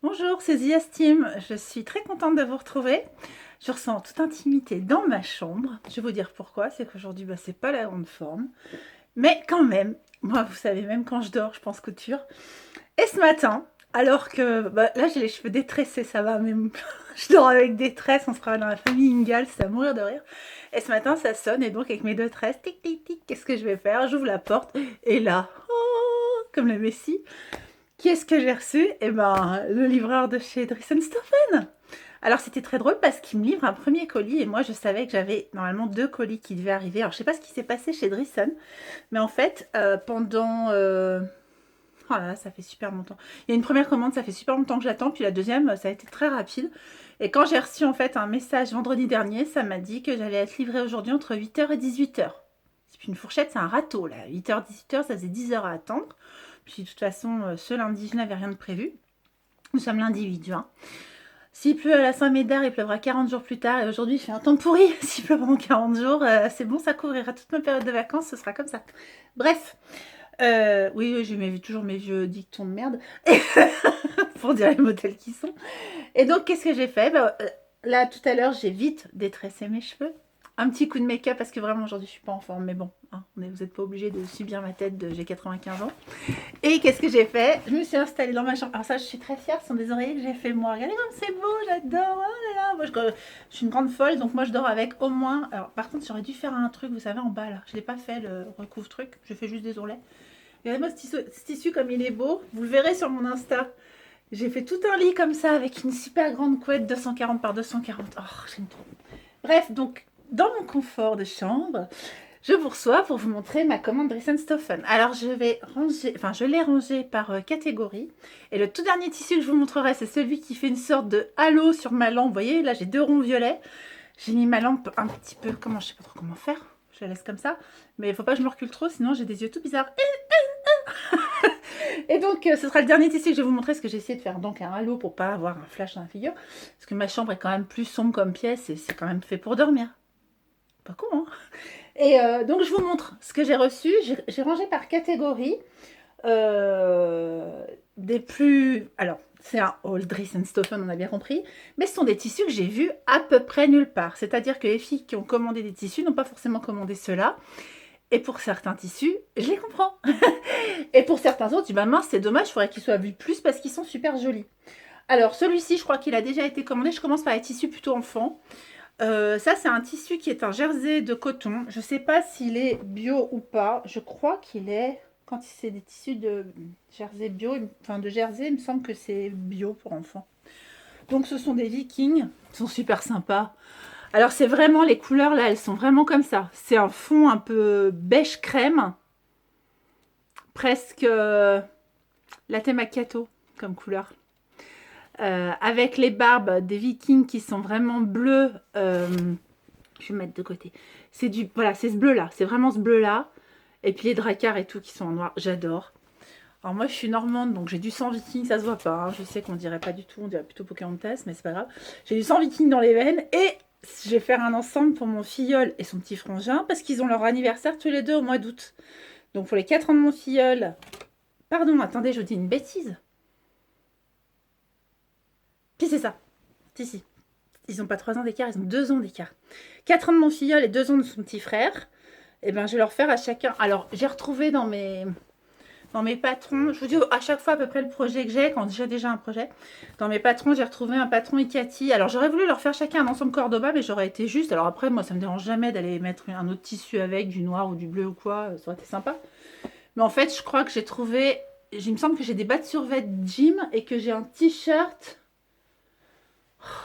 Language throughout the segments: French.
Bonjour, c'est Zia Steam. Je suis très contente de vous retrouver. Je ressens toute intimité dans ma chambre. Je vais vous dire pourquoi. C'est qu'aujourd'hui, c'est pas la grande forme. Mais quand même, moi, vous savez, même quand je dors, je pense couture. Et ce matin, alors que là, j'ai les cheveux détressés, ça va, même je dors avec des tresses. On se croirait dans la famille Ingalls, c'est à mourir de rire. Et ce matin, ça sonne. Et donc, avec mes deux tresses, tic, tic, tic, qu'est-ce que je vais faire? J'ouvre la porte. Et là, oh, comme le Messie. Qui est-ce que j'ai reçu? Eh ben, le livreur de chez Driessen Stephen. Alors, c'était très drôle parce qu'il me livre un premier colis et moi, je savais que j'avais normalement deux colis qui devaient arriver. Alors, je sais pas ce qui s'est passé chez Driessen, mais en fait, pendant... Oh là là, ça fait super longtemps. Il y a une première commande, ça fait super longtemps que j'attends, puis la deuxième, ça a été très rapide. Et quand j'ai reçu en fait un message vendredi dernier, ça m'a dit que j'allais être livrée aujourd'hui entre 8h et 18h. C'est plus une fourchette, c'est un râteau là. 8h, 18h, ça faisait 10 heures à attendre. Puis de toute façon, ce lundi, je n'avais rien de prévu. Nous sommes lundi 8 juin. S'il pleut à la Saint-Médard, il pleuvra 40 jours plus tard. Et aujourd'hui, il fait un temps pourri. S'il pleut pendant 40 jours, c'est bon, ça couvrira toute ma période de vacances. Ce sera comme ça. Bref. Oui, j'ai toujours mes vieux dictons de merde. Pour dire les modèles qui sont. Et donc, qu'est-ce que j'ai fait? Là, tout à l'heure, j'ai vite détressé mes cheveux. Un petit coup de make-up parce que vraiment, aujourd'hui, je suis pas en forme. Mais bon, hein, vous n'êtes pas obligé de subir ma tête de j'ai 95 ans. Et qu'est-ce que j'ai fait? Je me suis installée dans ma chambre. Alors ça, je suis très fière, ce sont des oreillers que j'ai fait moi. Regardez comme c'est beau, j'adore. Oh là là. Moi, je suis une grande folle, donc moi, je dors avec au moins... Alors, par contre, j'aurais dû faire un truc, vous savez, en bas, là. Je l'ai pas fait, le recouvre truc. Je fais juste des ourlets. Regardez-moi ce tissu, comme il est beau. Vous le verrez sur mon Insta. J'ai fait tout un lit comme ça, avec une super grande couette 240 par 240. Oh, j'aime trop. Bref, donc, dans mon confort de chambre... Je vous reçois pour vous montrer ma commande Driessen Stephen. Alors je vais ranger, enfin je l'ai rangée par catégorie. Et le tout dernier tissu que je vous montrerai, c'est celui qui fait une sorte de halo sur ma lampe. Vous voyez, là j'ai deux ronds violets. J'ai mis ma lampe un petit peu, je sais pas trop comment faire. Je la laisse comme ça. Mais il faut pas que je me recule trop, sinon j'ai des yeux tout bizarres. Et donc ce sera le dernier tissu que je vais vous montrer, parce que j'ai essayé de faire donc un halo pour pas avoir un flash dans la figure. Parce que ma chambre est quand même plus sombre comme pièce et c'est quand même fait pour dormir. Pas con, hein? Et donc je vous montre ce que j'ai reçu. J'ai rangé par catégorie. Des plus... Alors, c'est un haul Driessen Stephen, on a bien compris. Mais ce sont des tissus que j'ai vus à peu près nulle part. C'est-à-dire que les filles qui ont commandé des tissus n'ont pas forcément commandé ceux-là. Et pour certains tissus, je les comprends. Et pour certains autres, je dis, bah mince, c'est dommage, il faudrait qu'ils soient vus plus parce qu'ils sont super jolis. Alors, celui-ci, je crois qu'il a déjà été commandé. Je commence par les tissus plutôt enfants. Ça, c'est un tissu qui est un jersey de coton. Je ne sais pas s'il est bio ou pas. Je crois qu'il est... Quand c'est des tissus de jersey bio, enfin de jersey, il me semble que c'est bio pour enfants. Donc, ce sont des Vikings. Ils sont super sympas. Alors, c'est vraiment les couleurs, là, elles sont vraiment comme ça. C'est un fond un peu beige crème. Presque latte macchiato comme couleur. Avec les barbes des Vikings qui sont vraiment bleues. Je vais mettre de côté. C'est du, voilà, c'est ce bleu là, c'est vraiment ce bleu là. Et puis les dracars et tout qui sont en noir, j'adore. Alors moi je suis normande donc j'ai du sang viking, ça se voit pas. Hein. Je sais qu'on dirait pas du tout, on dirait plutôt Pocahontas, mais c'est pas grave. J'ai du sang viking dans les veines et je vais faire un ensemble pour mon filleul et son petit frangin parce qu'ils ont leur anniversaire tous les deux au mois d'août. Donc pour les 4 ans de mon filleul. Pardon, attendez, je vous dis une bêtise. Puis c'est ça. Si. Ils n'ont pas 3 ans d'écart, ils ont 2 ans d'écart. 4 ans de mon filleul et 2 ans de son petit frère. Et ben je vais leur faire à chacun. Alors j'ai retrouvé dans mes patrons, je vous dis à chaque fois à peu près le projet que j'ai, quand j'ai déjà un projet. Dans mes patrons, j'ai retrouvé un patron Ikati. Alors j'aurais voulu leur faire chacun un ensemble Cordoba, mais j'aurais été juste. Alors après, moi ça me dérange jamais d'aller mettre un autre tissu avec, du noir ou du bleu ou quoi, ça aurait été sympa. Mais en fait, je crois que j'ai trouvé, il me semble que j'ai des bas de survêt gym et que j'ai un t-shirt.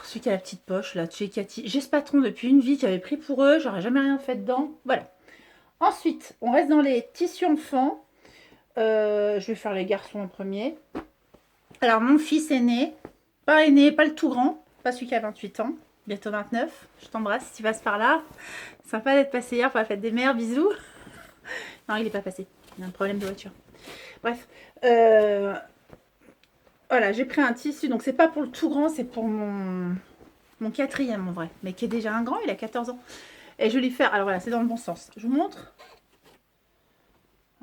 Celui qui a la petite poche là, de chez Ikati. J'ai ce patron depuis une vie, j'avais pris pour eux, j'aurais jamais rien fait dedans. Voilà. Ensuite, on reste dans les tissus enfants. Je vais faire les garçons en premier. Alors, mon fils aîné, pas le tout grand, pas celui qui a 28 ans, bientôt 29. Je t'embrasse si tu passes par là. Sympa d'être passé hier pour la fête des mères, bisous. Non, il n'est pas passé, il a un problème de voiture. Bref, voilà, j'ai pris un tissu, donc c'est pas pour le tout grand, c'est pour mon quatrième en vrai, mais qui est déjà un grand, il a 14 ans. Et je vais lui faire, alors voilà, c'est dans le bon sens. Je vous montre.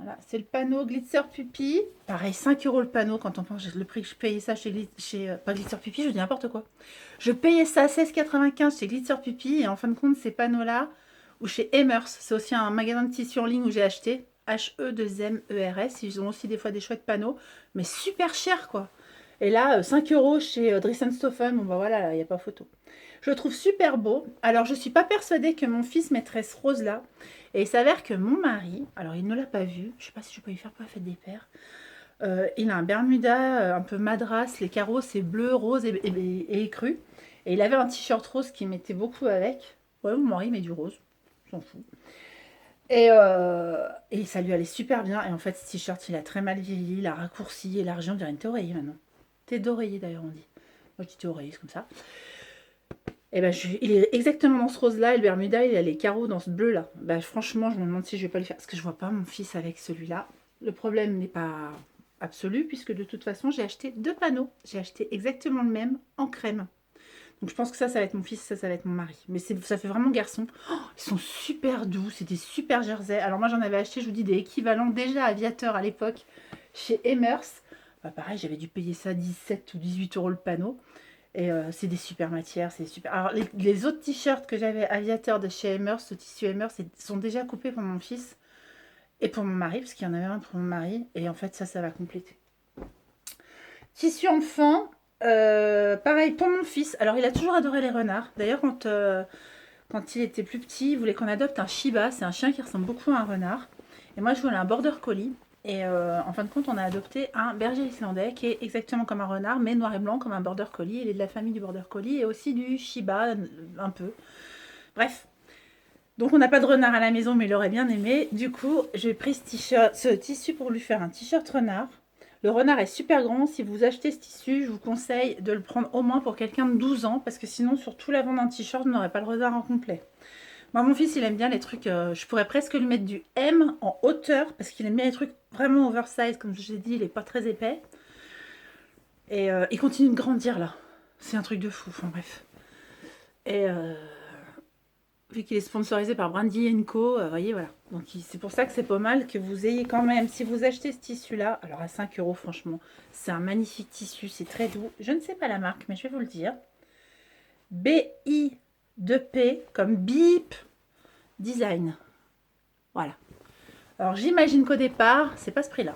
Voilà, c'est le panneau Glitzer Puppy. Pareil, 5 € le panneau quand on pense le prix que je payais ça chez pas Glitzer Puppy, je dis n'importe quoi. Je payais ça 16,95 chez Glitzer Puppy et en fin de compte, ces panneaux-là, ou chez Emers, c'est aussi un magasin de tissu en ligne où j'ai acheté. H-E-2-M-E-R-S. Ils ont aussi des fois des chouettes panneaux, mais super cher quoi. Et là, 5 € chez Dressenstoffen, bon bah voilà, il n'y a pas photo. Je le trouve super beau. Alors, je ne suis pas persuadée que mon fils mettrait ce rose-là. Et il s'avère que mon mari, alors il ne l'a pas vu, je ne sais pas si je peux lui faire pour la fête des pères, il a un Bermuda un peu madras, les carreaux c'est bleu, rose et écru. Et il avait un t-shirt rose qu'il mettait beaucoup avec. Ouais, mon mari met du rose, s'en fout. Et ça lui allait super bien. Et en fait, ce t-shirt, il a très mal vieilli, il a raccourci, élargi, on dirait une thé oreiller maintenant. Thé d'oreiller d'ailleurs, on dit. Moi, je dis thé oreiller, c'est comme ça. Et ben, il est exactement dans ce rose-là, et le Bermuda, il a les carreaux dans ce bleu-là. Ben, franchement, je me demande si je vais pas le faire, parce que je vois pas mon fils avec celui-là. Le problème n'est pas absolu, puisque de toute façon, j'ai acheté 2 panneaux. J'ai acheté exactement le même en crème. Donc je pense que ça va être mon fils, ça va être mon mari. Mais ça fait vraiment garçon. Oh, ils sont super doux, c'est des super jerseys. Alors moi, j'en avais acheté, je vous dis, des équivalents déjà Aviateur à l'époque, chez Emers. Bah, pareil, j'avais dû payer ça 17 ou 18 € le panneau. Et c'est des super matières, c'est super. Alors les autres t-shirts que j'avais Aviateur de chez Emers, ce tissu Emers, sont déjà coupés pour mon fils et pour mon mari, parce qu'il y en avait un pour mon mari. Et en fait, ça va compléter. Tissu enfant, pareil pour mon fils. Alors il a toujours adoré les renards. D'ailleurs, quand il était plus petit, il voulait qu'on adopte un Shiba. C'est un chien qui ressemble beaucoup à un renard. Et moi, je voulais un border collie. Et en fin de compte, on a adopté un berger islandais qui est exactement comme un renard, mais noir et blanc comme un border collie. Il est de la famille du border collie et aussi du Shiba, un peu. Bref. Donc on n'a pas de renard à la maison, mais il aurait bien aimé. Du coup, j'ai pris ce tissu pour lui faire un t-shirt renard. Le renard est super grand. Si vous achetez ce tissu, je vous conseille de le prendre au moins pour quelqu'un de 12 ans, parce que sinon, sur tout l'avant d'un t-shirt, vous n'aurez pas le renard en complet. Moi, mon fils, il aime bien les trucs... je pourrais presque lui mettre du M en hauteur, parce qu'il aime bien les trucs vraiment oversize. Comme je vous ai dit, il n'est pas très épais. Et il continue de grandir, là. C'est un truc de fou, enfin bref. Et vu qu'il est sponsorisé par Brandy Co, vous voyez, voilà. Donc c'est pour ça que c'est pas mal que vous ayez quand même, si vous achetez ce tissu-là, alors à 5 € franchement, c'est un magnifique tissu, c'est très doux. Je ne sais pas la marque, mais je vais vous le dire. BI2P, comme Beep Design. Voilà. Alors j'imagine qu'au départ, c'est pas ce prix-là,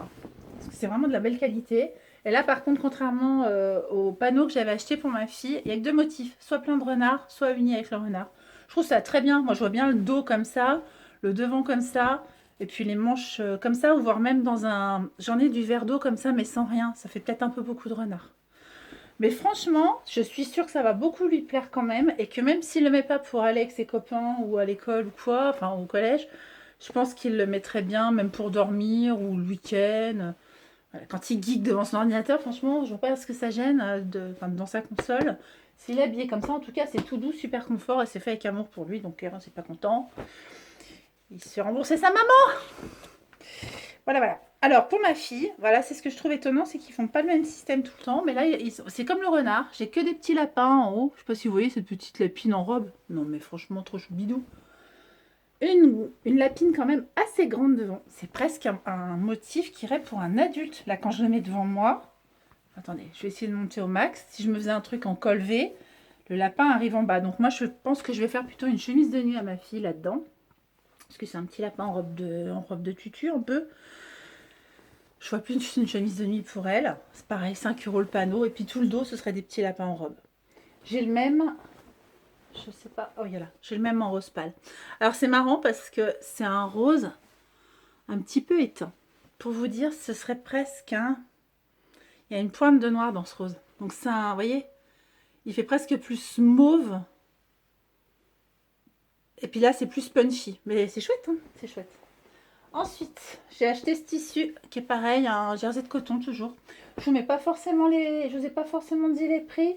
parce que c'est vraiment de la belle qualité. Et là, par contre, contrairement au panneau que j'avais acheté pour ma fille, il n'y a que 2 motifs, soit plein de renards, soit uni avec le renard. Je trouve ça très bien. Moi, je vois bien le dos comme ça, le devant comme ça, et puis les manches comme ça, ou voire même dans un... J'en ai du verre d'eau comme ça, mais sans rien. Ça fait peut-être un peu beaucoup de renard. Mais franchement, je suis sûre que ça va beaucoup lui plaire quand même, et que même s'il ne le met pas pour aller avec ses copains, ou à l'école, ou quoi, enfin au collège, je pense qu'il le mettrait bien, même pour dormir, ou le week-end. Voilà, quand il geek devant son ordinateur, franchement, je vois pas ce que ça gêne dans sa console. S'il est habillé comme ça, en tout cas, c'est tout doux, super confort et c'est fait avec amour pour lui. Donc, Kérin, c'est pas content. Il se fait rembourser sa maman. Voilà, voilà. Alors, pour ma fille, voilà, c'est ce que je trouve étonnant, c'est qu'ils font pas le même système tout le temps. Mais là, c'est comme le renard. J'ai que des petits lapins en haut. Je sais pas si vous voyez cette petite lapine en robe. Non, mais franchement, trop choubidou. Une lapine quand même assez grande devant. C'est presque un motif qui irait pour un adulte. Là, quand je le mets devant moi, attendez, je vais essayer de monter au max. Si je me faisais un truc en col V, le lapin arrive en bas. Donc moi, je pense que je vais faire plutôt une chemise de nuit à ma fille là-dedans. Parce que c'est un petit lapin en robe de tutu un peu. Je vois plus une chemise de nuit pour elle. C'est pareil, 5 € le panneau. Et puis tout le dos, ce serait des petits lapins en robe. J'ai le même... Je sais pas. Oh, il y a là. J'ai le même en rose pâle. Alors, c'est marrant parce que c'est un rose un petit peu éteint. Pour vous dire, ce serait presque un... Il y a une pointe de noir dans ce rose. Donc, c'est un... Vous voyez, il fait presque plus mauve. Et puis là, c'est plus punchy. Mais c'est chouette, hein, c'est chouette. Ensuite, j'ai acheté ce tissu qui est pareil, un jersey de coton toujours. Je vous mets pas forcément les... Je vous ai pas forcément dit les prix.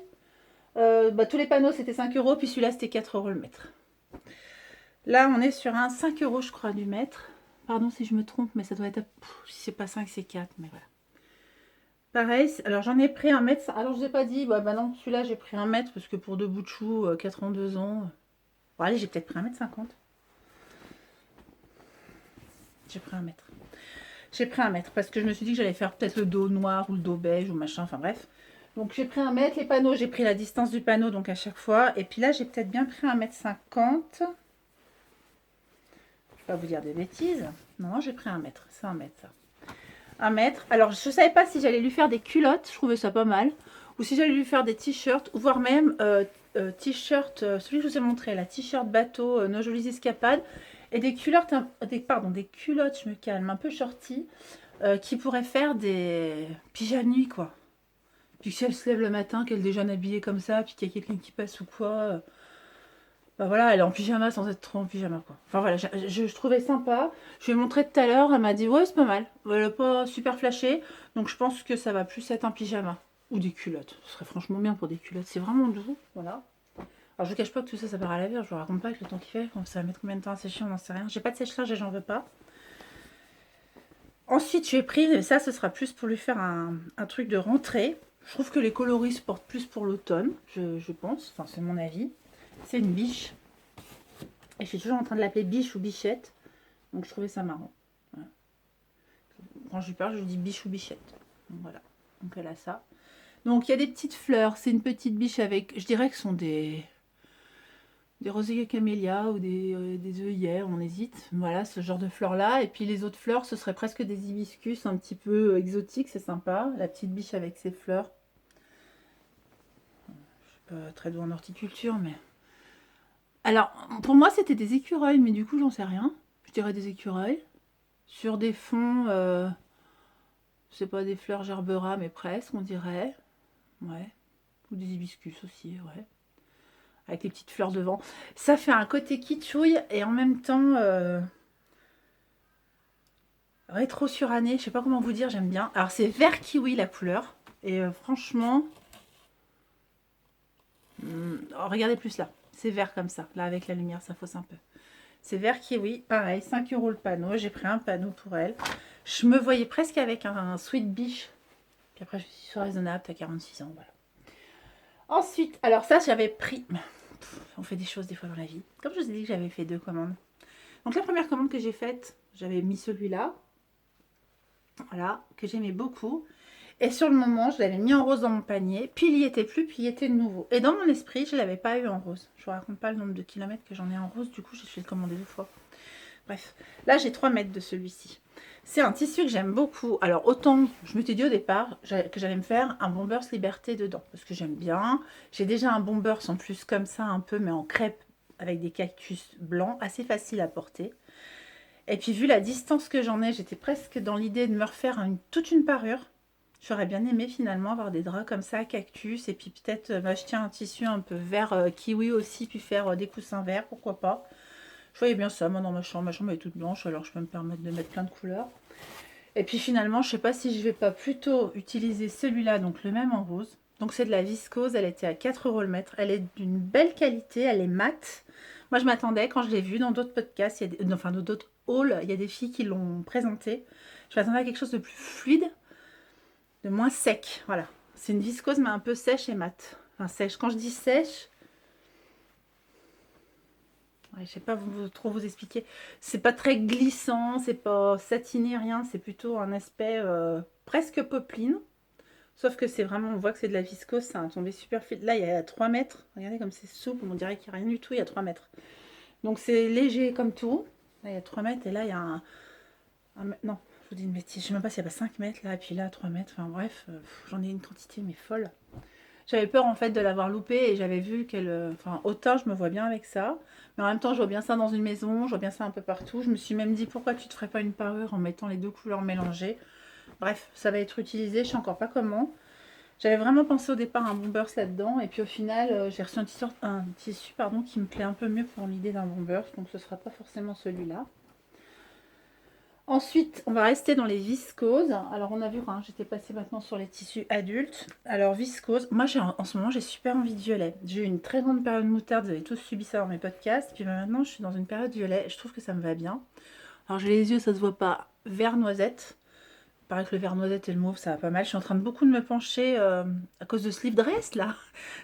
Tous les panneaux c'était 5 €, puis celui-là c'était 4 € le mètre. Là on est sur un 5 € je crois du mètre. Pardon si je me trompe, mais ça doit être... si c'est pas 5 c'est 4, mais voilà. Pareil, alors j'en ai pris un mètre. Alors je vous ai pas dit, bah non, celui-là j'ai pris un mètre parce que pour 2 bouts de chou, 82 ans. Bon allez, j'ai peut-être pris 1,50 m. J'ai pris un mètre. J'ai pris 1 mètre parce que je me suis dit que j'allais faire peut-être le dos noir ou le dos beige ou machin, enfin bref. Donc j'ai pris 1 mètre, les panneaux, j'ai pris la distance du panneau donc à chaque fois. Et puis là, j'ai peut-être bien pris 1,50 m. Je ne vais pas vous dire des bêtises. Non, j'ai pris 1 mètre, c'est 1 mètre ça. 1 mètre. Alors je ne savais pas si j'allais lui faire des culottes, je trouvais ça pas mal. Ou si j'allais lui faire des t-shirts, ou voire même t-shirt, celui que je vous ai montré, la t-shirt bateau, nos jolies escapades. Et des culottes, des culottes, je me calme, un peu shorty, qui pourraient faire des pyjamas quoi. Puis si elle se lève le matin, qu'elle déjeune habillée comme ça, puis qu'il y a quelqu'un qui passe ou quoi, bah voilà, elle est en pyjama sans être trop en pyjama quoi. Enfin voilà, je trouvais sympa. Je lui ai montré tout à l'heure, elle m'a dit ouais c'est pas mal. Elle n'a pas super flashé, donc je pense que ça va plus être un pyjama. Ou des culottes. Ce serait franchement bien pour des culottes. C'est vraiment doux, voilà. Alors je vous cache pas que tout ça, ça part à laver. Je vous raconte pas avec le temps qu'il fait. Ça va mettre combien de temps à sécher, on n'en sait rien. J'ai pas de sèche-linge et j'en veux pas. Ensuite, je lui ai pris, ça, ce sera plus pour lui faire un truc de rentrée. Je trouve que les coloris se portent plus pour l'automne, je pense. Enfin, c'est mon avis. C'est une biche. Et je suis toujours en train de l'appeler biche ou bichette. Donc, je trouvais ça marrant. Voilà. Quand je lui parle, je lui dis biche ou bichette. Donc, voilà. Donc, elle a ça. Donc, il y a des petites fleurs. C'est une petite biche avec... Je dirais que ce sont des rosiers camélias ou des œillères, on hésite. Voilà, ce genre de fleurs-là. Et puis les autres fleurs, ce serait presque des hibiscus un petit peu exotiques, c'est sympa. La petite biche avec ses fleurs. Je suis pas très douée en horticulture, mais... Alors, pour moi, c'était des écureuils, mais du coup, j'en sais rien. Je dirais des écureuils. Sur des fonds, je sais pas, des fleurs gerbera, mais presque, on dirait. Ouais. Ou des hibiscus aussi, ouais. Avec les petites fleurs devant. Ça fait un côté kitschouille et en même temps rétro suranné. Je sais pas comment vous dire, j'aime bien. Alors c'est vert kiwi la couleur. Et franchement, regardez plus là. C'est vert comme ça. Là avec la lumière, ça fausse un peu. C'est vert kiwi. Pareil, 5 € le panneau. J'ai pris un panneau pour elle. Je me voyais presque avec un sweet biche. Puis après, je suis sur raisonnable. T'as 46 ans, voilà. Ensuite, alors ça, j'avais pris... On fait des choses des fois dans la vie. Comme je vous ai dit que j'avais fait 2 commandes. Donc la première commande que j'ai faite, j'avais mis celui-là. Voilà, que j'aimais beaucoup. Et sur le moment, je l'avais mis en rose dans mon panier. Puis il y était plus, puis il y était de nouveau. Et dans mon esprit, je ne l'avais pas eu en rose. Je ne vous raconte pas le nombre de kilomètres que j'en ai en rose. Du coup, j'ai fait le commander 2 fois. Bref, là j'ai 3 mètres de celui-ci. C'est un tissu que j'aime beaucoup. Alors autant, je m'étais dit au départ que j'allais me faire un Bombers Liberté dedans. Parce que j'aime bien. J'ai déjà un Bombers en plus comme ça un peu, mais en crêpe avec des cactus blancs. Assez facile à porter. Et puis vu la distance que j'en ai, j'étais presque dans l'idée de me refaire toute une parure. J'aurais bien aimé finalement avoir des draps comme ça, cactus. Et puis peut-être m'acheter un tissu un peu vert kiwi aussi. Puis faire des coussins verts, pourquoi pas. Je voyais bien ça, moi dans ma chambre elle est toute blanche, alors je peux me permettre de mettre plein de couleurs. Et puis finalement, je sais pas si je vais pas plutôt utiliser celui-là, donc le même en rose. Donc c'est de la viscose, elle était à 4 € le mètre. Elle est d'une belle qualité, elle est mate. Moi je m'attendais, quand je l'ai vue dans d'autres podcasts, enfin dans d'autres hauls, il y a des filles qui l'ont présenté. Je m'attendais à quelque chose de plus fluide, de moins sec, voilà. C'est une viscose mais un peu sèche et mate. Enfin sèche, quand je dis sèche... Ouais, je sais pas trop vous expliquer. C'est pas très glissant, c'est pas satiné, rien. C'est plutôt un aspect presque popeline. Sauf que c'est vraiment, on voit que c'est de la viscose, ça a tombé super fil. Là, il y a 3 mètres. Regardez comme c'est souple, on dirait qu'il n'y a rien du tout, il y a 3 mètres. Donc c'est léger comme tout. Là, il y a 3 mètres et là, il y a non, je vous dis une bêtise. Je sais même pas s'il y a pas 5 mètres là, et puis là, 3 mètres. Enfin bref, j'en ai une quantité, mais folle. J'avais peur en fait de l'avoir loupé et j'avais vu qu'elle... Enfin, autant je me vois bien avec ça. Mais en même temps, je vois bien ça dans une maison, je vois bien ça un peu partout. Je me suis même dit, pourquoi tu te ferais pas une parure en mettant les 2 couleurs mélangées. Bref, ça va être utilisé, je sais encore pas comment. J'avais vraiment pensé au départ à un Bombers là-dedans. Et puis au final, j'ai reçu un tissu pardon, qui me plaît un peu mieux pour l'idée d'un Bombers. Donc ce sera pas forcément celui-là. Ensuite, on va rester dans les viscoses. Alors, on a vu, hein, j'étais passée maintenant sur les tissus adultes. Alors, viscose, moi, en ce moment, j'ai super envie de violet. J'ai eu une très grande période moutarde, vous avez tous subi ça dans mes podcasts. Puis maintenant, je suis dans une période violet. Je trouve que ça me va bien. Alors, j'ai les yeux, ça se voit pas, vert noisette. paraît que le vert noisette et le mauve, ça va pas mal. Je suis en train de beaucoup de me pencher à cause de ce livre dress là.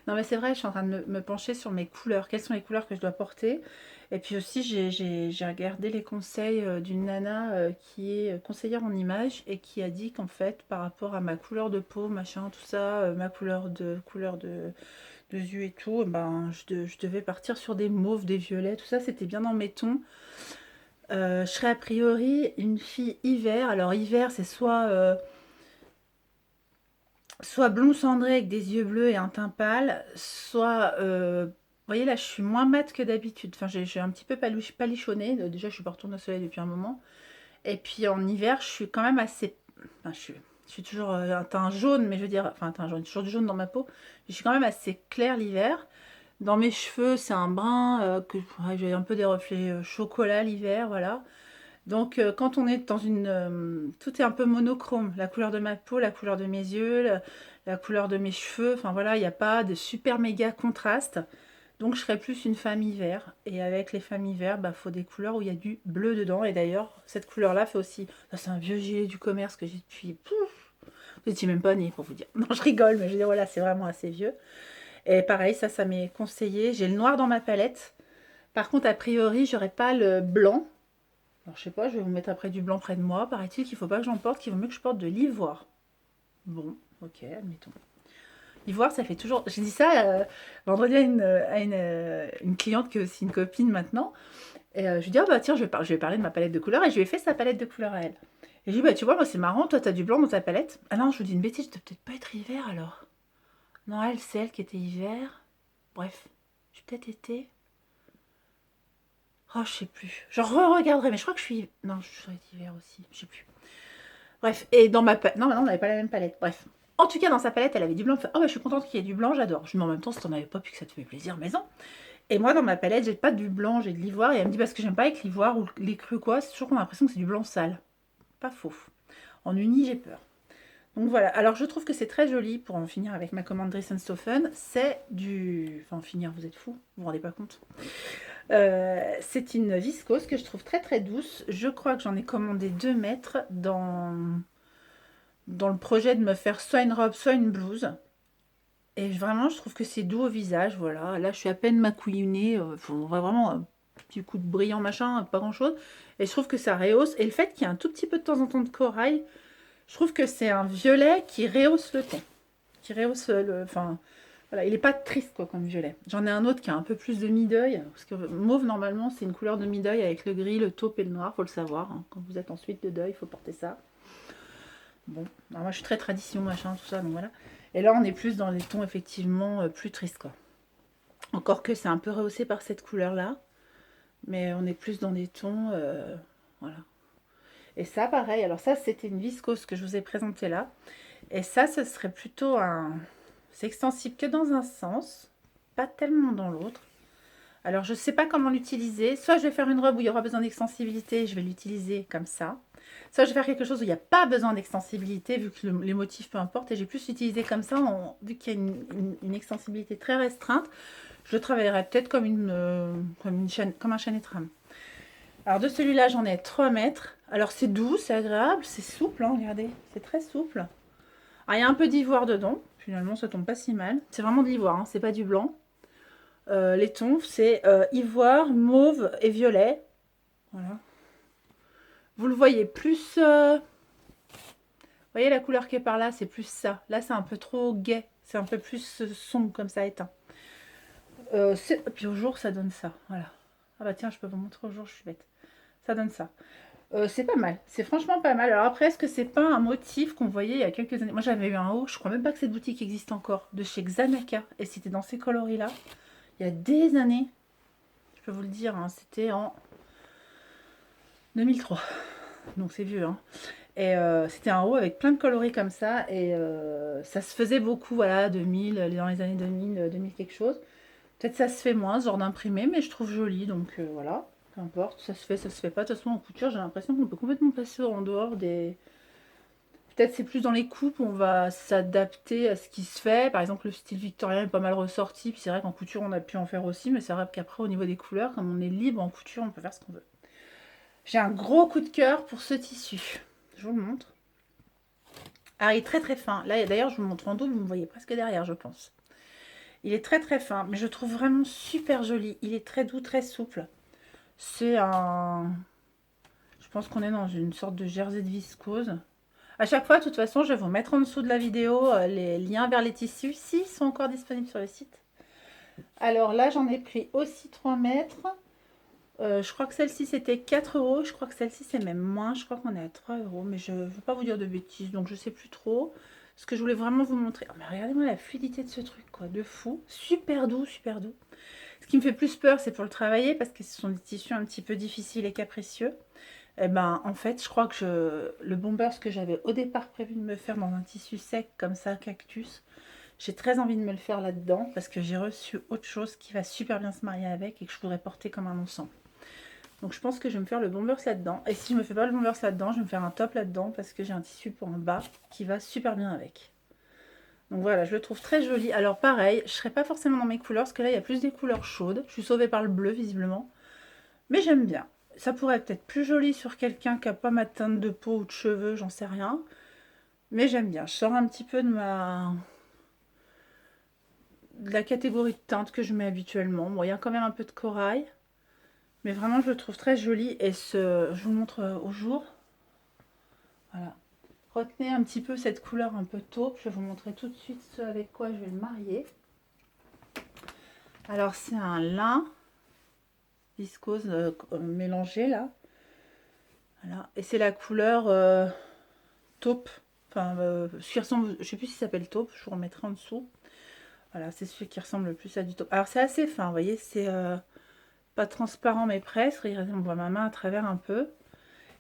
Non mais c'est vrai, je suis en train de me pencher sur mes couleurs. Quelles sont les couleurs que je dois porter? Et puis aussi, j'ai regardé les conseils d'une nana qui est conseillère en image et qui a dit qu'en fait, par rapport à ma couleur de peau, machin, tout ça, ma couleur de yeux et tout, ben, je devais partir sur des mauves, des violets, tout ça, c'était bien dans mes tons. Je serais a priori une fille hiver. Alors hiver, c'est soit blond cendré avec des yeux bleus et un teint pâle, soit... vous voyez là, je suis moins mate que d'habitude. Enfin, j'ai un petit peu palichonné. Déjà, je suis pas retournée au soleil depuis un moment. Et puis en hiver, je suis quand même assez... Enfin, je suis toujours un teint jaune, mais je veux dire... Enfin, un teint jaune, toujours du jaune dans ma peau. Je suis quand même assez claire l'hiver. Dans mes cheveux, c'est un brun que ouais, j'ai un peu des reflets chocolat l'hiver, voilà. Donc quand on est dans une... tout est un peu monochrome. La couleur de ma peau, la couleur de mes yeux, la couleur de mes cheveux. Enfin voilà, il n'y a pas de super méga contraste. Donc je serais plus une femme hiver. Et avec les femmes hiver, bah faut des couleurs où il y a du bleu dedans. Et d'ailleurs, cette couleur-là fait aussi... Ça, c'est un vieux gilet du commerce que j'ai depuis... Pouf, je ne suis même pas née pour vous dire. Non, je rigole, mais je veux dire, voilà, c'est vraiment assez vieux. Et pareil, ça m'est conseillé. J'ai le noir dans ma palette. Par contre, a priori, j'aurais pas le blanc. Alors, je sais pas, je vais vous mettre après du blanc près de moi. Paraît-il qu'il faut pas que j'en porte, qu'il vaut mieux que je porte de l'ivoire. Bon, ok, admettons. L'ivoire, ça fait toujours... J'ai dit ça vendredi à une cliente qui est aussi une copine maintenant. Et je lui dis, ah bah tiens, je vais parler de ma palette de couleurs. Et je lui ai fait sa palette de couleurs à elle. Et je lui dis, bah tu vois, moi c'est marrant, toi t'as du blanc dans ta palette. Ah non, je vous dis une bêtise, je dois peut-être pas être hiver alors. Non, elle, c'est elle qui était hiver. Bref, j'ai peut-être été... Oh, je sais plus. Je re-regarderai, mais je crois que je suis... Non, je serais d'hiver aussi, je sais plus. Bref, et dans ma palette... Non, on n'avait pas la même palette, bref. En tout cas, dans sa palette, elle avait du blanc. Oh, bah, je suis contente qu'il y ait du blanc, j'adore. Je me dis, en même temps, si t'en avais pas, puis que ça te fait plaisir, mais non. Et moi, dans ma palette, j'ai pas du blanc, j'ai de l'ivoire. Et elle me dit, parce que j'aime pas avec l'ivoire ou les crus, quoi, c'est toujours qu'on a l'impression que c'est du blanc sale. Pas faux. En uni, j'ai peur. Donc voilà, alors je trouve que c'est très joli, pour en finir avec ma commande Dressenstoffen, c'est du... Enfin, en finir, vous êtes fous, vous vous rendez pas compte. C'est une viscose que je trouve très très douce. Je crois que j'en ai commandé 2 mètres dans le projet de me faire soit une robe, soit une blouse. Et vraiment, je trouve que c'est doux au visage, voilà. Là, je suis à peine macouillonnée, on voit vraiment un petit coup de brillant, machin, pas grand-chose. Et je trouve que ça rehausse. Et le fait qu'il y ait un tout petit peu de temps en temps de corail, je trouve que c'est un violet qui rehausse le ton. Qui rehausse le... Enfin, voilà, il n'est pas triste, quoi, comme violet. J'en ai un autre qui a un peu plus de mi-deuil. Parce que mauve, normalement, c'est une couleur de mi-deuil avec le gris, le taupe et le noir, faut le savoir. Hein. Quand vous êtes en suite de deuil, il faut porter ça. Bon, alors moi, je suis très tradition, machin, tout ça, donc voilà. Et là, on est plus dans les tons, effectivement, plus tristes, quoi. Encore que c'est un peu rehaussé par cette couleur-là. Mais on est plus dans des tons... voilà. Et ça, pareil. Alors ça, c'était une viscose que je vous ai présentée là. Et ça, ce serait plutôt un... C'est extensible que dans un sens, pas tellement dans l'autre. Alors, je ne sais pas comment l'utiliser. Soit je vais faire une robe où il y aura besoin d'extensibilité, je vais l'utiliser comme ça. Soit je vais faire quelque chose où il n'y a pas besoin d'extensibilité, vu que les motifs, peu importe. Et j'ai plus l'utiliser comme ça, vu qu'il y a une extensibilité très restreinte. Je travaillerai peut-être comme un chaîne et trame. Alors, de celui-là, j'en ai 3 mètres. Alors, c'est doux, c'est agréable, c'est souple, hein, regardez. C'est très souple. Alors, il y a un peu d'ivoire dedans. Finalement, ça tombe pas si mal. C'est vraiment de l'ivoire, hein, c'est pas du blanc. Les tons, c'est ivoire, mauve et violet. Voilà. Vous le voyez plus... Vous voyez la couleur qui est par là, c'est plus ça. Là, c'est un peu trop gai. C'est un peu plus sombre comme ça, éteint. Puis au jour, ça donne ça. Voilà. Ah bah tiens, je peux vous montrer au jour, je suis bête. Ça donne ça. C'est pas mal, c'est franchement pas mal. Alors après, est-ce que c'est pas un motif qu'on voyait il y a quelques années? Moi j'avais eu un haut, je crois même pas que cette boutique existe encore, de chez Xanaka. Et c'était dans ces coloris-là, il y a des années. Je peux vous le dire, hein, c'était en 2003. Donc c'est vieux. Hein. Et c'était un haut avec plein de coloris comme ça. Et ça se faisait beaucoup, voilà, 2000, dans les années 2000, 2000 quelque chose. Peut-être ça se fait moins, ce genre d'imprimé, mais je trouve joli, donc voilà. Peu importe, ça se fait pas. De toute façon, en couture, j'ai l'impression qu'on peut complètement passer en dehors des... Peut-être c'est plus dans les coupes, on va s'adapter à ce qui se fait. Par exemple, le style victorien est pas mal ressorti. Puis c'est vrai qu'en couture, on a pu en faire aussi. Mais c'est vrai qu'après, au niveau des couleurs, comme on est libre en couture, on peut faire ce qu'on veut. J'ai un gros coup de cœur pour ce tissu. Je vous le montre. Alors, il est très très fin. Là, d'ailleurs, je vous le montre en double, vous me voyez presque derrière, je pense. Il est très très fin, mais je trouve vraiment super joli. Il est très doux, très souple. C'est un... Je pense qu'on est dans une sorte de jersey de viscose. À chaque fois, de toute façon, je vais vous mettre en dessous de la vidéo les liens vers les tissus, s'ils sont encore disponibles sur le site. Alors là, j'en ai pris aussi 3 mètres. Je crois que celle-ci, c'était 4 euros. Je crois que celle-ci, c'est même moins. Je crois qu'on est à 3 euros. Mais je ne veux pas vous dire de bêtises, donc je ne sais plus trop. Ce que je voulais vraiment vous montrer. Oh, mais regardez-moi la fluidité de ce truc, quoi. De fou. Super doux, super doux. Ce qui me fait plus peur, c'est pour le travailler, parce que ce sont des tissus un petit peu difficiles et capricieux. Eh ben, en fait, je crois que le bomber que j'avais au départ prévu de me faire dans un tissu sec, comme ça, cactus, j'ai très envie de me le faire là-dedans, parce que j'ai reçu autre chose qui va super bien se marier avec et que je voudrais porter comme un ensemble. Donc je pense que je vais me faire le bombers là-dedans. Et si je me fais pas le bombers là-dedans, je vais me faire un top là-dedans, parce que j'ai un tissu pour un bas qui va super bien avec. Donc voilà, je le trouve très joli. Alors pareil, je ne serai pas forcément dans mes couleurs, parce que là, il y a plus des couleurs chaudes. Je suis sauvée par le bleu, visiblement. Mais j'aime bien. Ça pourrait être plus joli sur quelqu'un qui n'a pas ma teinte de peau ou de cheveux, j'en sais rien. Mais j'aime bien. Je sors un petit peu de la catégorie de teinte que je mets habituellement. Bon, il y a quand même un peu de corail. Mais vraiment, je le trouve très joli. Et je vous le montre au jour. Voilà. Retenez un petit peu cette couleur un peu taupe. Je vais vous montrer tout de suite ce avec quoi je vais le marier. Alors, c'est un lin viscose mélangé là. Voilà. Et c'est la couleur taupe. Enfin, ce qui ressemble, je sais plus si ça s'appelle taupe, je vous remettrai en dessous. Voilà, c'est celui qui ressemble le plus à du taupe. Alors c'est assez fin, vous voyez, c'est pas transparent mais presque. Regardez, on voit ma main à travers un peu.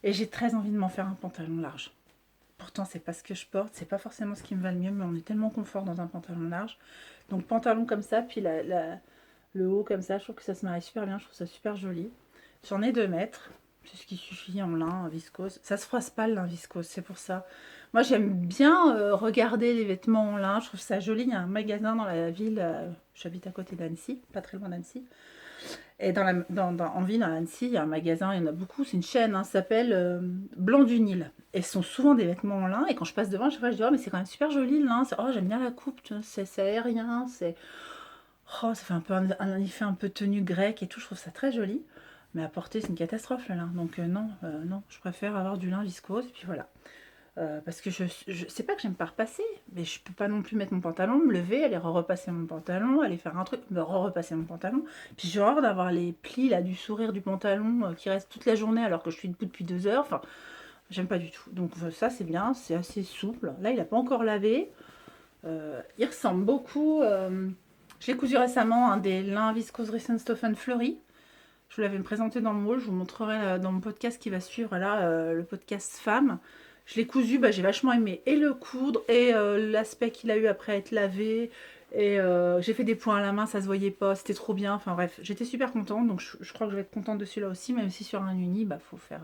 Et j'ai très envie de m'en faire un pantalon large. Pourtant, c'est pas ce que je porte, c'est pas forcément ce qui me va le mieux, mais on est tellement confort dans un pantalon large. Donc pantalon comme ça, puis le haut comme ça, je trouve que ça se marie super bien, je trouve ça super joli. J'en ai 2 mètres. C'est ce qui suffit en lin, en viscose. Ça se froisse pas le lin viscose, c'est pour ça. Moi, j'aime bien regarder les vêtements en lin. Je trouve ça joli. Il y a un magasin dans la ville. J'habite à côté d'Annecy, pas très loin d'Annecy. Et en ville, à Annecy, il y a un magasin, il y en a beaucoup. C'est une chaîne, hein, ça s'appelle Blanc du Nil. Et ce sont souvent des vêtements en lin. Et quand je passe devant, je dis, oh, mais c'est quand même super joli le lin. Oh, j'aime bien la coupe, c'est aérien. Oh, ça fait un peu un effet un peu tenue grecque et tout. Je trouve ça très joli. Mais à porter, c'est une catastrophe le lin. Donc non, non, je préfère avoir du lin viscose. Et puis voilà. Parce que je sais pas que j'aime pas repasser, mais je peux pas non plus mettre mon pantalon, me lever, aller repasser mon pantalon, aller faire un truc, me repasser mon pantalon. Puis j'ai horreur d'avoir les plis là du sourire du pantalon qui reste toute la journée alors que je suis debout depuis 2 heures. Enfin, j'aime pas du tout. Donc ça c'est bien, c'est assez souple. Là il a pas encore lavé. Il ressemble beaucoup. Je l'ai cousu récemment, un des lins viscose Risenstoffen fleuris. Je vous l'avais présenté dans le haul, je vous montrerai dans mon podcast qui va suivre là, le podcast femme. Je l'ai cousu, bah, j'ai vachement aimé et le coudre et l'aspect qu'il a eu après être lavé. Et j'ai fait des points à la main, ça se voyait pas, c'était trop bien. Enfin bref, j'étais super contente, donc je crois que je vais être contente de celui-là aussi, même si sur un uni, bah faut faire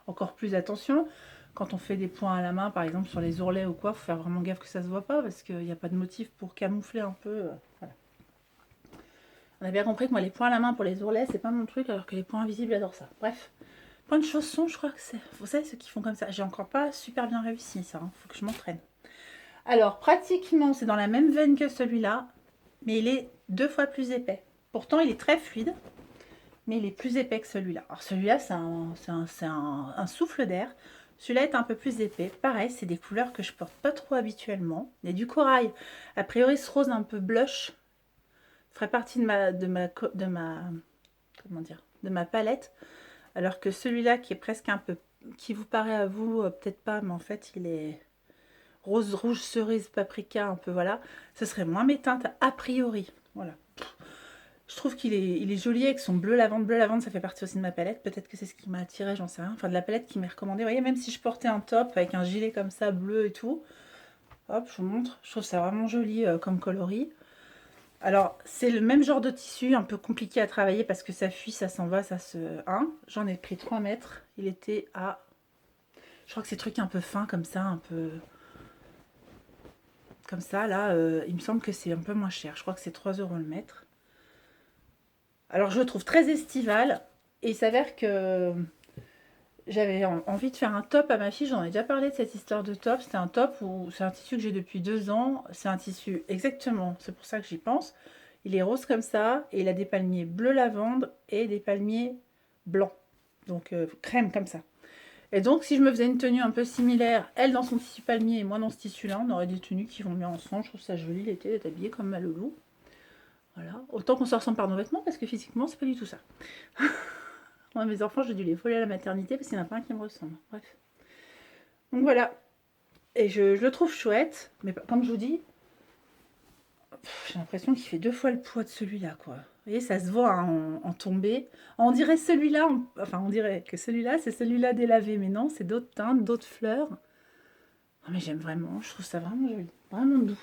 encore plus attention. Quand on fait des points à la main, par exemple sur les ourlets ou quoi, faut faire vraiment gaffe que ça se voit pas parce qu'il n'y a pas de motif pour camoufler un peu. Voilà. On a bien compris que moi les points à la main pour les ourlets, c'est pas mon truc, alors que les points invisibles, j'adore ça. Bref. Point de chaussons, je crois que c'est... Vous savez ceux qui font comme ça. J'ai encore pas super bien réussi ça. Faut que je m'entraîne. Alors, pratiquement, c'est dans la même veine que celui-là. Mais il est 2 fois plus épais. Pourtant, il est très fluide. Mais il est plus épais que celui-là. Alors, celui-là, c'est un souffle d'air. Celui-là est un peu plus épais. Pareil, c'est des couleurs que je porte pas trop habituellement. Il y a du corail. A priori, ce rose un peu blush ferait partie comment dire, de ma palette. Alors que celui-là qui est presque un peu, qui vous paraît à vous, peut-être pas, mais en fait il est rose, rouge, cerise, paprika, un peu voilà. Ce serait moins mes teintes a priori. Voilà. Je trouve il est joli avec son bleu lavande. Bleu lavande, ça fait partie aussi de ma palette. Peut-être que c'est ce qui m'a attiré, j'en sais rien. Enfin, de la palette qui m'est recommandée. Vous voyez, même si je portais un top avec un gilet comme ça, bleu et tout. Hop, je vous montre. Je trouve ça vraiment joli comme coloris. Alors, c'est le même genre de tissu, un peu compliqué à travailler parce que ça fuit, ça s'en va, ça se... Hein, j'en ai pris 3 mètres. Il était à... Je crois que c'est trucs un peu fins comme ça, un peu... Comme ça, là, il me semble que c'est un peu moins cher. Je crois que c'est 3 euros le mètre. Alors, je le trouve très estival. Et il s'avère que j'avais envie de faire un top à ma fille. J'en ai déjà parlé de cette histoire de top. C'était un top où c'est un tissu que j'ai depuis 2 ans. C'est un tissu exactement, c'est pour ça que j'y pense. Il est rose comme ça et il a des palmiers bleu lavande et des palmiers blancs. Donc crème comme ça. Et donc si je me faisais une tenue un peu similaire, elle dans son tissu palmier et moi dans ce tissu-là, on aurait des tenues qui vont bien ensemble. Je trouve ça joli l'été d'être habillée comme ma loulou. Voilà. Autant qu'on se ressemble par nos vêtements parce que physiquement c'est pas du tout ça. Moi, mes enfants, j'ai dû les voler à la maternité parce qu'il n'y en a pas un qui me ressemble. Bref. Donc voilà. Et je le trouve chouette. Mais comme je vous dis, j'ai l'impression qu'il fait 2 fois le poids de celui-là, quoi. Vous voyez, ça se voit hein, en tombée. On dirait celui-là, enfin, on dirait que celui-là, c'est celui-là délavé. Mais non, c'est d'autres teintes, d'autres fleurs. Non, mais j'aime vraiment. Je trouve ça vraiment joli. Vraiment doux.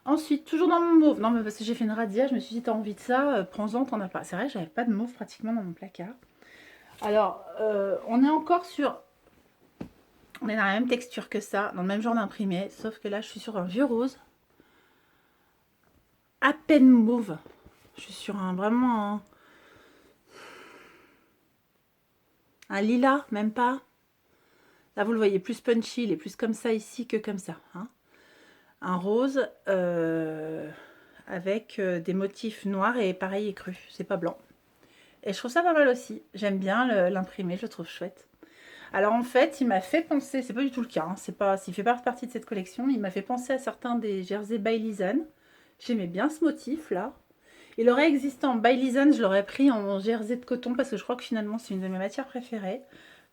Ensuite, toujours dans mon mauve. Non, mais parce que j'ai fait une radia, je me suis dit, t'as envie de ça, prends-en, t'en as pas. C'est vrai que j'avais pas de mauve pratiquement dans mon placard. Alors, on est encore sur... On est dans la même texture que ça, dans le même genre d'imprimé, sauf que là, je suis sur un vieux rose. À peine mauve. Je suis sur un lilas, même pas. Là, vous le voyez, plus punchy, il est plus comme ça ici que comme ça. Hein. Un rose avec des motifs noirs et pareil écru. C'est pas blanc. Et je trouve ça pas mal aussi. J'aime bien l'imprimé, je le trouve chouette. Alors en fait, il m'a fait penser, c'est pas du tout le cas, hein, c'est pas, s'il fait pas partie de cette collection, il m'a fait penser à certains des jerseys by Lisan. J'aimais bien ce motif là. Il aurait existé en by Lisan, je l'aurais pris en jersey de coton parce que je crois que finalement c'est une de mes matières préférées.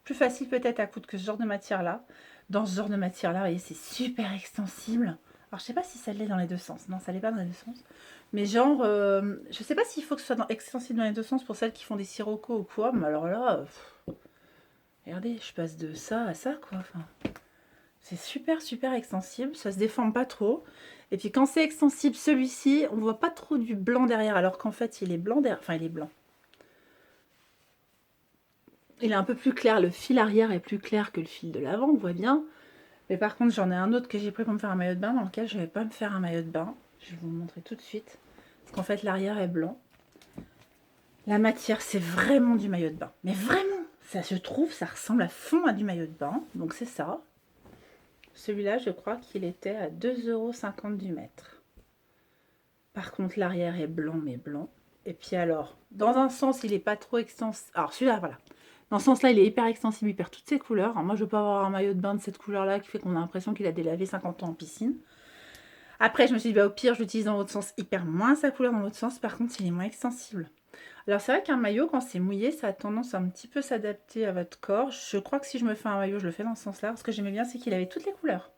Plus facile peut-être à coudre que ce genre de matière là. Dans ce genre de matière là, vous voyez, c'est super extensible. Alors je sais pas si ça l'est dans les deux sens, non ça l'est pas dans les deux sens. Mais genre, je sais pas s'il faut que ce soit extensible dans les deux sens pour celles qui font des siroccos ou quoi, mais alors là... Regardez, je passe de ça à ça, quoi. Enfin, c'est super, super extensible. Ça se déforme pas trop. Et puis quand c'est extensible, celui-ci, on voit pas trop du blanc derrière. Alors qu'en fait, il est blanc derrière. Enfin, il est blanc. Il est un peu plus clair. Le fil arrière est plus clair que le fil de l'avant, on voit bien. Mais par contre, j'en ai un autre que j'ai pris pour me faire un maillot de bain, dans lequel je vais pas me faire un maillot de bain. Je vais vous le montrer tout de suite. Parce qu'en fait, l'arrière est blanc. La matière, c'est vraiment du maillot de bain. Mais vraiment, ça je trouve, ça ressemble à fond à du maillot de bain. Donc c'est ça. Celui-là, je crois qu'il était à 2,50 € du mètre. Par contre, l'arrière est blanc, mais blanc. Et puis alors, dans un sens, il n'est pas trop extensible. Alors celui-là, voilà. Dans ce sens-là, il est hyper extensible, il perd toutes ses couleurs. Alors moi, je ne veux pas avoir un maillot de bain de cette couleur-là qui fait qu'on a l'impression qu'il a délavé 50 ans en piscine. Après, je me suis dit, bah, au pire, je l'utilise dans l'autre sens. Il perd moins sa couleur dans l'autre sens. Par contre, il est moins extensible. Alors c'est vrai qu'un maillot, quand c'est mouillé, ça a tendance à un petit peu s'adapter à votre corps. Je crois que si je me fais un maillot, je le fais dans ce sens-là. Ce que j'aimais bien, c'est qu'il avait toutes les couleurs.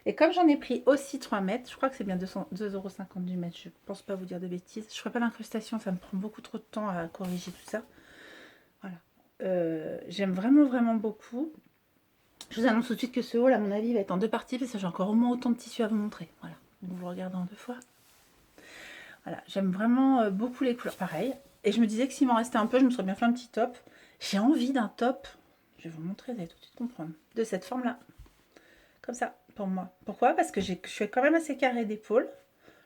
Et comme j'en ai pris aussi 3 mètres, je crois que c'est bien 2,50 € du mètre. Je pense pas vous dire de bêtises. Je ne ferai pas l'incrustation, ça me prend beaucoup trop de temps à corriger tout ça. Voilà. J'aime vraiment, vraiment beaucoup. Je vous annonce tout de suite que ce haul, à mon avis, va être en 2 parties parce que j'ai encore au moins autant de tissu à vous montrer. Voilà. Donc vous regardez en 2 fois. Voilà. J'aime vraiment beaucoup les couleurs. Pareil. Et je me disais que s'il m'en restait un peu, je me serais bien fait un petit top. J'ai envie d'un top, je vais vous montrer, vous allez tout de suite comprendre, de cette forme-là. Comme ça, pour moi. Pourquoi? Parce que je suis quand même assez carré d'épaule.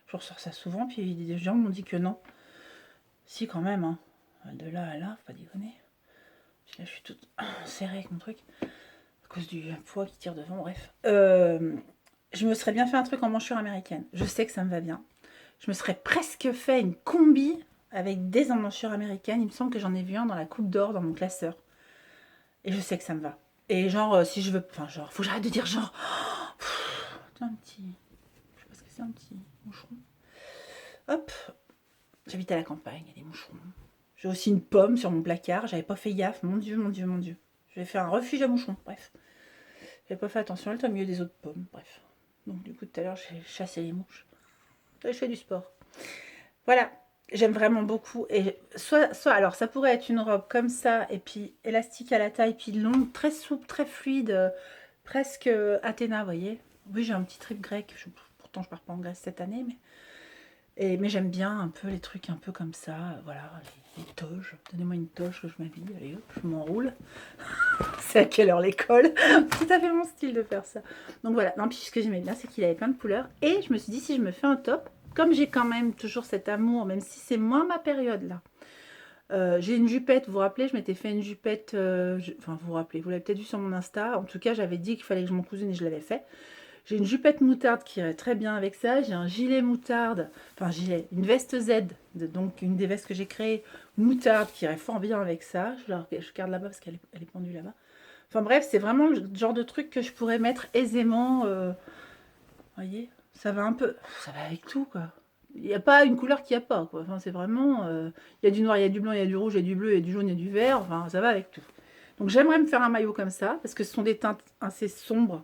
Je ressors ça souvent, puis des gens m'ont dit que non. Si, quand même, hein. De là à là, faut pas déconner. Là, je suis toute serrée avec mon truc. À cause du poids qui tire devant, bref. Je me serais bien fait un truc en manchure américaine. Je sais que ça me va bien. Je me serais presque fait une combi avec des emmanchures américaines. Il me semble que j'en ai vu un dans la coupe d'or dans mon classeur. Et je sais que ça me va. Et genre, si je veux... Enfin, genre, faut que j'arrête de dire genre... un petit... Je sais pas ce que c'est, un petit moucheron. Hop. J'habite à la campagne, il y a des moucherons. J'ai aussi une pomme sur mon placard. J'avais pas fait gaffe. Mon Dieu, mon Dieu, mon Dieu. J'ai fait un refuge à moucherons. Bref. J'avais pas fait attention. Elle était au milieu des autres pommes. Bref. Donc, du coup, tout à l'heure, j'ai chassé les mouches. Je fais du sport. Voilà. J'aime vraiment beaucoup. Et soit, alors ça pourrait être une robe comme ça, et puis élastique à la taille, puis longue, très souple, très fluide, presque Athéna, vous voyez. Oui, j'ai un petit trip grec. Pourtant, je pars pas en Grèce cette année, mais j'aime bien un peu les trucs un peu comme ça. Voilà, les toges. Donnez-moi une toge que je m'habille. Allez hop, je m'enroule. C'est à quelle heure l'école? C'est tout à fait mon style de faire ça. Donc voilà. Non, puis ce que j'aimais bien, c'est qu'il avait plein de couleurs. Et je me suis dit, si je me fais un top, comme j'ai quand même toujours cet amour, même si c'est moins ma période là, J'ai une jupette, vous vous rappelez, je m'étais fait une jupette, enfin vous vous rappelez, vous l'avez peut-être vu sur mon Insta, en tout cas j'avais dit qu'il fallait que je m'en cousine et je l'avais fait. J'ai une jupette moutarde qui irait très bien avec ça, j'ai un gilet moutarde, enfin gilet, une veste Z, donc une des vestes que j'ai créées, moutarde qui irait fort bien avec ça, je garde là-bas parce qu'elle est pendue là-bas. Enfin bref, c'est vraiment le genre de truc que je pourrais mettre aisément, voyez, ça va un peu, ça va avec tout quoi. Il n'y a pas une couleur qu'il n'y a pas, quoi. Enfin, c'est vraiment, il y a du noir, il y a du blanc, il y a du rouge, il y a du bleu, il y a du jaune, il y a du vert, enfin, ça va avec tout. Donc j'aimerais me faire un maillot comme ça, parce que ce sont des teintes assez sombres.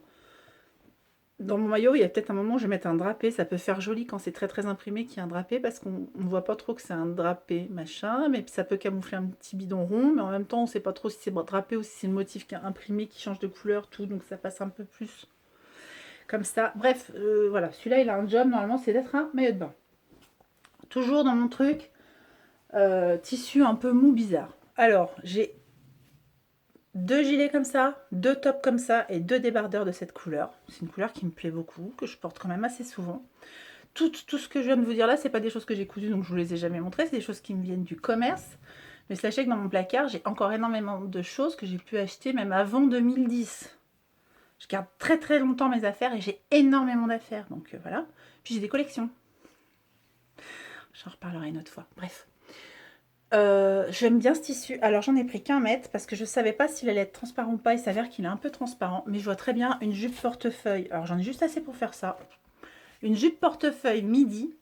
Dans mon maillot, il y a peut-être un moment où je vais mettre un drapé, ça peut faire joli quand c'est très très imprimé qu'il y a un drapé, parce qu'on ne voit pas trop que c'est un drapé, machin, mais ça peut camoufler un petit bidon rond, mais en même temps, on ne sait pas trop si c'est drapé ou si c'est le motif qui est imprimé, qui change de couleur, tout, donc ça passe un peu plus comme ça. Bref, voilà, celui-là, il a un job, normalement, c'est d'être un maillot de bain. Toujours dans mon truc, tissu un peu mou bizarre. Alors, j'ai 2 gilets comme ça, 2 tops comme ça et 2 débardeurs de cette couleur. C'est une couleur qui me plaît beaucoup, que je porte quand même assez souvent. Tout ce que je viens de vous dire là, c'est pas des choses que j'ai cousues, donc je vous les ai jamais montrées, c'est des choses qui me viennent du commerce. Mais sachez que dans mon placard, j'ai encore énormément de choses que j'ai pu acheter même avant 2010. Je garde très très longtemps mes affaires et j'ai énormément d'affaires, donc voilà. Puis j'ai des collections. J'en reparlerai une autre fois. Bref. J'aime bien ce tissu. Alors j'en ai pris qu'un mètre parce que je savais pas s'il allait être transparent ou pas. Il s'avère qu'il est un peu transparent, mais je vois très bien une jupe portefeuille. Alors j'en ai juste assez pour faire ça. Une jupe portefeuille midi.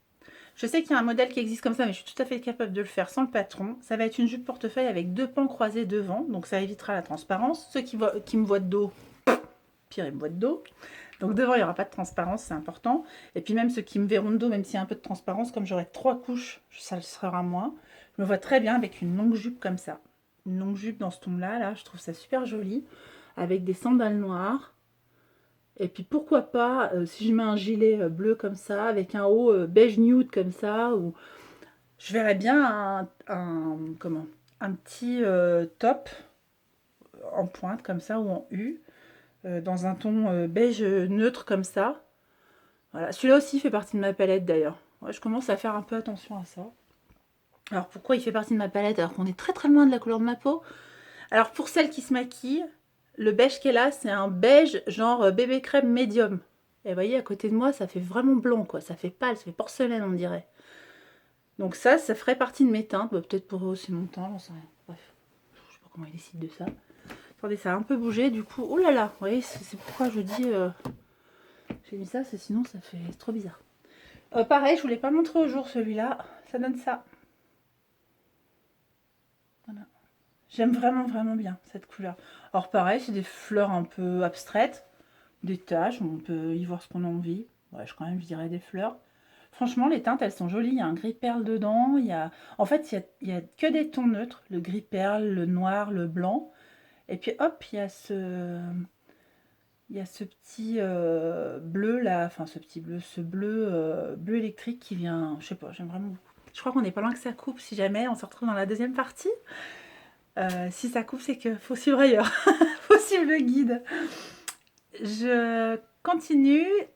Je sais qu'il y a un modèle qui existe comme ça, mais je suis tout à fait capable de le faire sans le patron. Ça va être une jupe portefeuille avec 2 pans croisés devant, donc ça évitera la transparence. Ceux qui me voient de dos, pire, ils me voient de dos. Donc devant, il n'y aura pas de transparence, c'est important. Et puis même ceux qui me verront de dos, même s'il y a un peu de transparence, comme j'aurai 3 couches, ça le sera moins. Je me vois très bien avec une longue jupe comme ça. Une longue jupe dans ce ton-là, là, je trouve ça super joli. Avec des sandales noires. Et puis pourquoi pas, si je mets un gilet bleu comme ça, avec un haut beige nude comme ça, ou je verrais bien un petit top en pointe comme ça, ou en U, dans un ton beige neutre comme ça. Voilà, celui-là aussi fait partie de ma palette d'ailleurs. Ouais, je commence à faire un peu attention à ça. Alors pourquoi il fait partie de ma palette alors qu'on est très très loin de la couleur de ma peau? Alors pour celles qui se maquillent, le beige qu'elle a, c'est un beige genre bébé crème médium. Et vous voyez, à côté de moi, ça fait vraiment blanc, quoi. Ça fait pâle, ça fait porcelaine, on dirait. Donc ça ferait partie de mes teintes. Bah, peut-être pour hausser mon teint, j'en sais rien. Bref, je sais pas comment il décide de ça. Attendez, ça a un peu bougé, du coup. Oh là là, vous voyez, c'est pourquoi je dis... J'ai mis ça, sinon ça fait trop bizarre. Pareil, je voulais pas montrer au jour celui-là. Ça donne ça. Voilà. J'aime vraiment vraiment bien cette couleur. Alors pareil, c'est des fleurs un peu abstraites, des taches, on peut y voir ce qu'on a envie. Ouais, je dirais des fleurs. Franchement, les teintes, elles sont jolies. Il y a un gris perle dedans. En fait, il y a que des tons neutres. Le gris perle, le noir, le blanc. Et puis hop, il y a ce petit bleu là, enfin ce bleu, bleu électrique qui vient, je sais pas, j'aime vraiment beaucoup. Je crois qu'on n'est pas loin que ça coupe, si jamais on se retrouve dans la deuxième partie. Si ça coupe, c'est que faut suivre ailleurs, faut suivre le guide. Je continue.